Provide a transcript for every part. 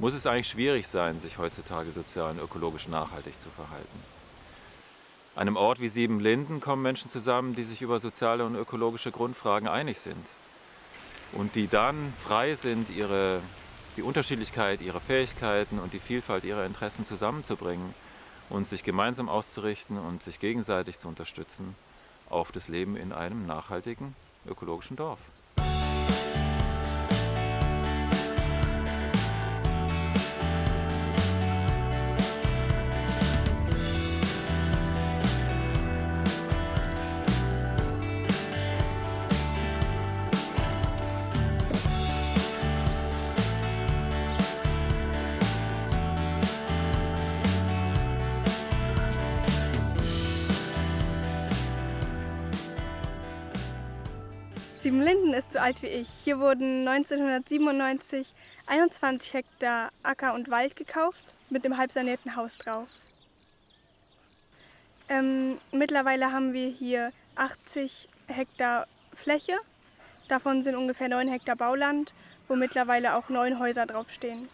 muss es eigentlich schwierig sein, sich heutzutage sozial und ökologisch nachhaltig zu verhalten. An einem Ort wie Siebenlinden kommen Menschen zusammen, die sich über soziale und ökologische Grundfragen einig sind und die dann frei sind, die Unterschiedlichkeit ihrer Fähigkeiten und die Vielfalt ihrer Interessen zusammenzubringen und sich gemeinsam auszurichten und sich gegenseitig zu unterstützen auf das Leben in einem nachhaltigen, ökologischen Dorf. Siebenlinden ist so alt wie ich. Hier wurden 1997 21 Hektar Acker und Wald gekauft mit dem halb sanierten Haus drauf. Mittlerweile haben wir hier 80 Hektar Fläche. Davon sind ungefähr 9 Hektar Bauland, wo mittlerweile auch 9 Häuser draufstehen.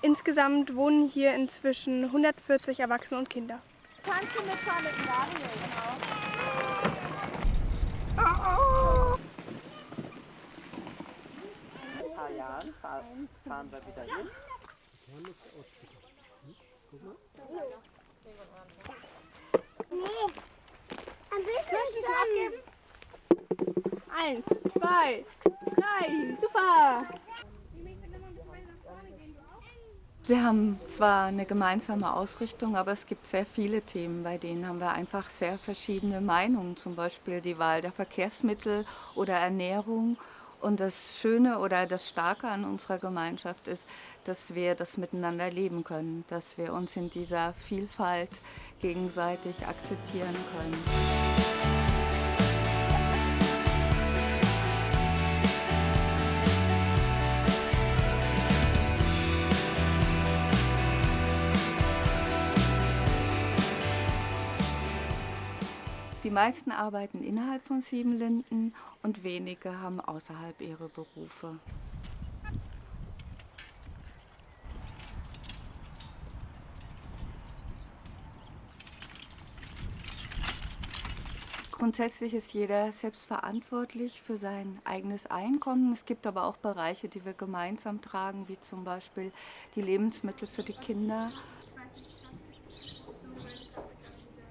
Insgesamt wohnen hier inzwischen 140 Erwachsene und Kinder. Kannst du mitfahren mit dem Wagen? In ein paar Jahren fahren wir wieder hin. Nee, ein bisschen schon. 1, 2, 3, super! Wir haben zwar eine gemeinsame Ausrichtung, aber es gibt sehr viele Themen, bei denen haben wir einfach sehr verschiedene Meinungen, zum Beispiel die Wahl der Verkehrsmittel oder Ernährung. Und das Schöne oder das Starke an unserer Gemeinschaft ist, dass wir das miteinander leben können, dass wir uns in dieser Vielfalt gegenseitig akzeptieren können. Die meisten arbeiten innerhalb von Siebenlinden und wenige haben außerhalb ihre Berufe. Grundsätzlich ist jeder selbst verantwortlich für sein eigenes Einkommen. Es gibt aber auch Bereiche, die wir gemeinsam tragen, wie zum Beispiel die Lebensmittel für die Kinder.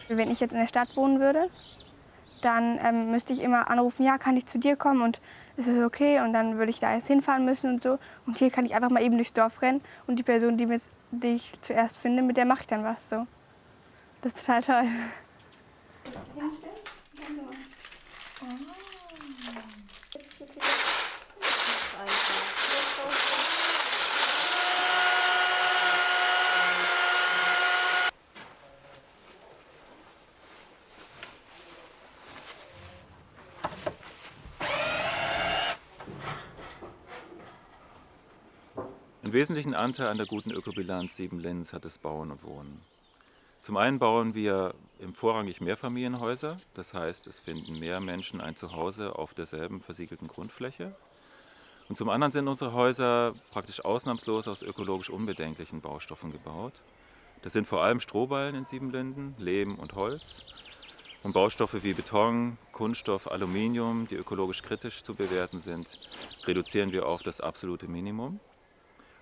Wenn ich jetzt in der Stadt wohnen würde, dann müsste ich immer anrufen, ja, kann ich zu dir kommen und ist es okay? Und dann würde ich da jetzt hinfahren müssen und so. Und hier kann ich einfach mal eben durchs Dorf rennen und die Person, die ich zuerst finde, mit der mache ich dann was so. Das ist total toll. Einen wesentlichen Anteil an der guten Ökobilanz Siebenlindens hat das Bauen und Wohnen. Zum einen bauen wir vorrangig Mehrfamilienhäuser, das heißt, es finden mehr Menschen ein Zuhause auf derselben versiegelten Grundfläche. Und zum anderen sind unsere Häuser praktisch ausnahmslos aus ökologisch unbedenklichen Baustoffen gebaut. Das sind vor allem Strohballen in Siebenlinden, Lehm und Holz. Und Baustoffe wie Beton, Kunststoff, Aluminium, die ökologisch kritisch zu bewerten sind, reduzieren wir auf das absolute Minimum.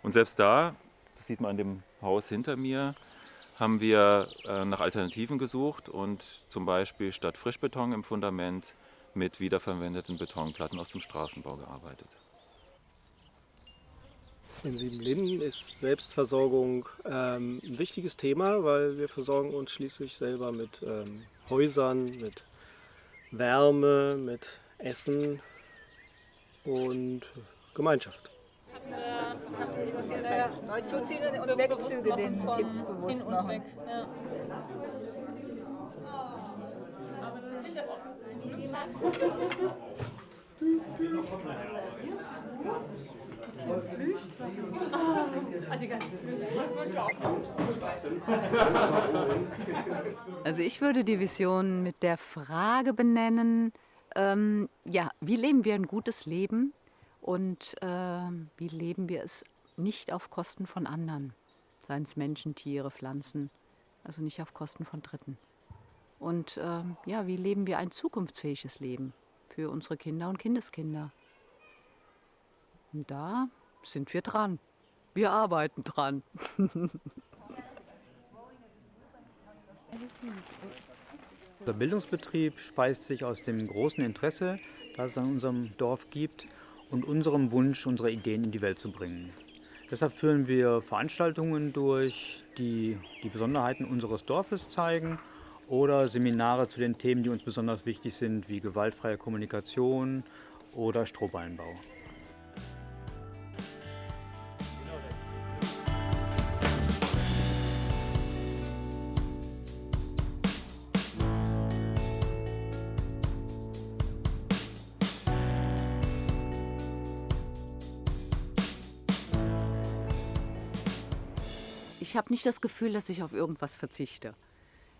Und selbst da, das sieht man an dem Haus hinter mir, haben wir nach Alternativen gesucht und zum Beispiel statt Frischbeton im Fundament mit wiederverwendeten Betonplatten aus dem Straßenbau gearbeitet. In Siebenlinden ist Selbstversorgung ein wichtiges Thema, weil wir versorgen uns schließlich selber mit Häusern, mit Wärme, mit Essen und Gemeinschaft. Neu zuziehen und Wegzüge den Kids bewusst machen. Also ich würde die Vision mit der Frage benennen, ja, wie leben wir ein gutes Leben und wie leben wir es nicht auf Kosten von anderen, seien es Menschen, Tiere, Pflanzen, also nicht auf Kosten von Dritten. Und ja, wie leben wir ein zukunftsfähiges Leben für unsere Kinder und Kindeskinder? Und da sind wir dran. Wir arbeiten dran. Unser Bildungsbetrieb speist sich aus dem großen Interesse, das es an unserem Dorf gibt, und unserem Wunsch, unsere Ideen in die Welt zu bringen. Deshalb führen wir Veranstaltungen durch, die die Besonderheiten unseres Dorfes zeigen, oder Seminare zu den Themen, die uns besonders wichtig sind, wie gewaltfreie Kommunikation oder Strohballenbau. Ich habe nicht das Gefühl, dass ich auf irgendwas verzichte.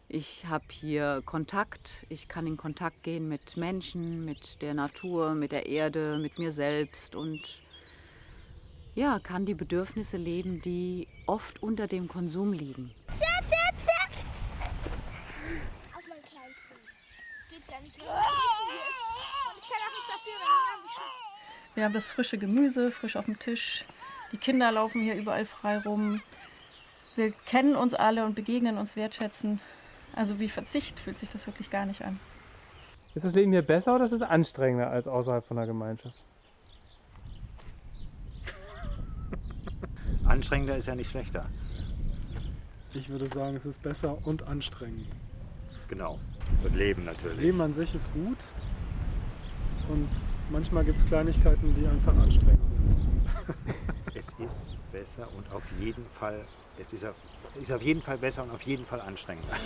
Ich habe hier Kontakt, ich kann in Kontakt gehen mit Menschen, mit der Natur, mit der Erde, mit mir selbst und ja, kann die Bedürfnisse leben, die oft unter dem Konsum liegen. Schatz! Auf mein Kleinsten. Es geht gar nicht, wenn und ich kann auch nicht dafür, wenn du mich schubst. Wir haben das frische Gemüse, frisch auf dem Tisch. Die Kinder laufen hier überall frei rum. Wir kennen uns alle und begegnen uns wertschätzend. Also wie Verzicht fühlt sich das wirklich gar nicht an. Ist das Leben hier besser oder ist es anstrengender als außerhalb von der Gemeinschaft? Anstrengender ist ja nicht schlechter. Ich würde sagen, es ist besser und anstrengend. Genau, das Leben natürlich. Das Leben an sich ist gut und manchmal gibt es Kleinigkeiten, die einfach anstrengend sind. Es ist besser und auf jeden Fall, es ist auf jeden Fall besser und auf jeden Fall anstrengender.